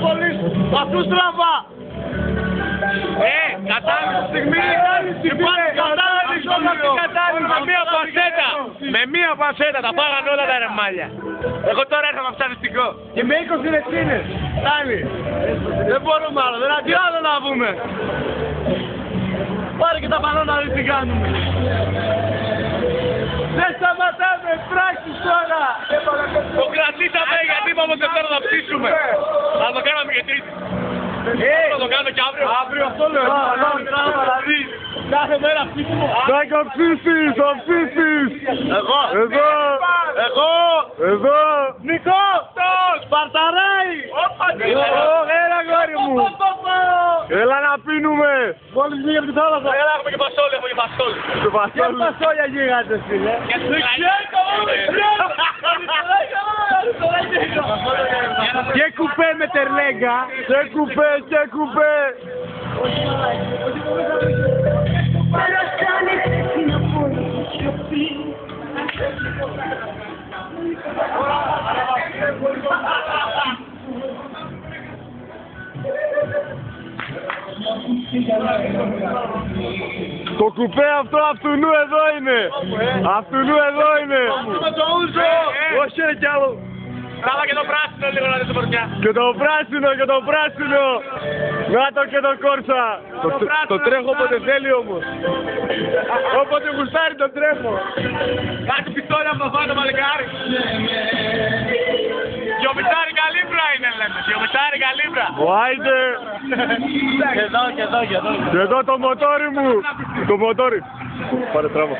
Τρίπολης, αυτούς τραβά. Κατάλληλη στιγμή, υπάρχει κατάλληλη με μία πασέτα, τα πάγανε όλα τα ρεμάλια. Εγώ τώρα έρχομαι από στατιστικό. Και με 20 ρετσίνες. Φτάνει. Δεν μπορούμε άλλο, δεν αντί άλλο να πούμε. Πάρε και τα πανώ να δεις τι κάνουμε. Δεν σταματάμε, πράξεις τώρα. Το κρατήσαμε γιατί είπαμε ότι τώρα θα ψήσουμε. Θα το κάναμε και τρίτη. Θα το κάνουμε και αύριο. Αύριο αυτό λέω. Δηλαδή, κάθε μέρα ψήσουμε. Τάκ, ο ψήσεις, ο ψήσεις. Εγώ. Εδώ. Εγώ. Εδώ. Νικό. Σπαρταράει. Έλα γόρι μου. Έλα να πίνουμε. Μόλις βγήκε από τη θάλασσα. Έλα, έχουμε και πασόλι, έχουμε και πασόλι. Το πασόλι. Και πασόλια γίγαντες, φίλε. Και κουπέ με τερλέγκα. Και κουπέ, και κουπέ. Το κουπέ αυτό αυτουνού εδώ είναι. Αυτουνού εδώ είναι. Με το ούζο. Όχι ρε κι άλλο. Κάλα και το πράσινο λίγο να δεις το πορτιά. Και το πράσινο, και το πράσινο. Να το και το κόρσα. Το τρέχω όποτε θέλει όμως. Όποτε γουστάρει το τρέχω. Κάτι πιστόλια από το φάτο μαλλικάρι. Γιομιτάρι καλύμπρα είναι λέμε. Γιομιτάρι καλύμπρα. Άιντε. Και εδώ, και εδώ, και εδώ. Και εδώ το μοτόρι μου. Το μοτόρι. Πάρε τράβα.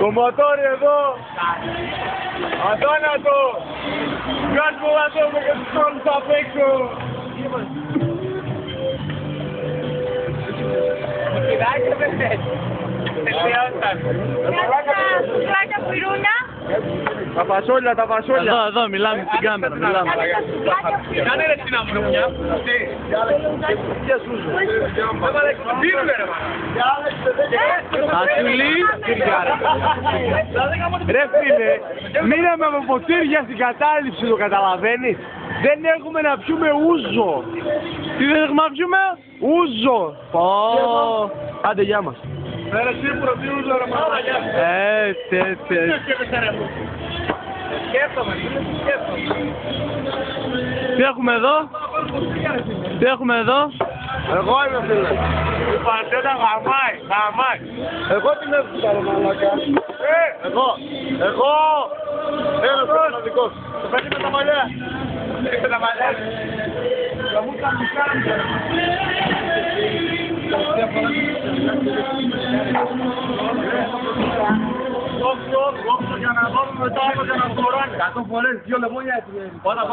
Το μοτόρι εδώ. Αδόνατο. Βγάζ' μου αδόνατο και τους όλους απ' έξω. Κυράκια δεν θέλει. Τελειώσαν. Κυράκια πυρούνα. Τα φασόλια, τα φασόλια. Εδώ, μιλάμε στην κάμερα, μιλάμε. Κάνε ρε την αμμονιά. Τι. Ασουλή. Ρε φίλε, μείναμε από ποτήρια στην κατάληψη, το καταλαβαίνεις. Δεν έχουμε να πιούμε ούζο. Τι δεν έχουμε να πιούμε? Ούζο. Άντε, γεια μας. Ρε σίγουρα τι ούζο ρε μαλάκια. Έτσι. Σκέφτομαι. Τι έχουμε εδώ? Τι έχουμε εδώ? Εγώ είμαι φίλε. Η παντέτα γαμάει. Εγώ την έφυγα ρε μαλάκα. Εγώ. Ένας μοναδικός. Το παιδί με τα μαλλιά. Με τα μαλλιά. Θα μου κάνει κάμερα. Όξο, για να δώσουμε μετά και να φοράνε. 100 φορές, 2 λεμόνια έτσι. Όλα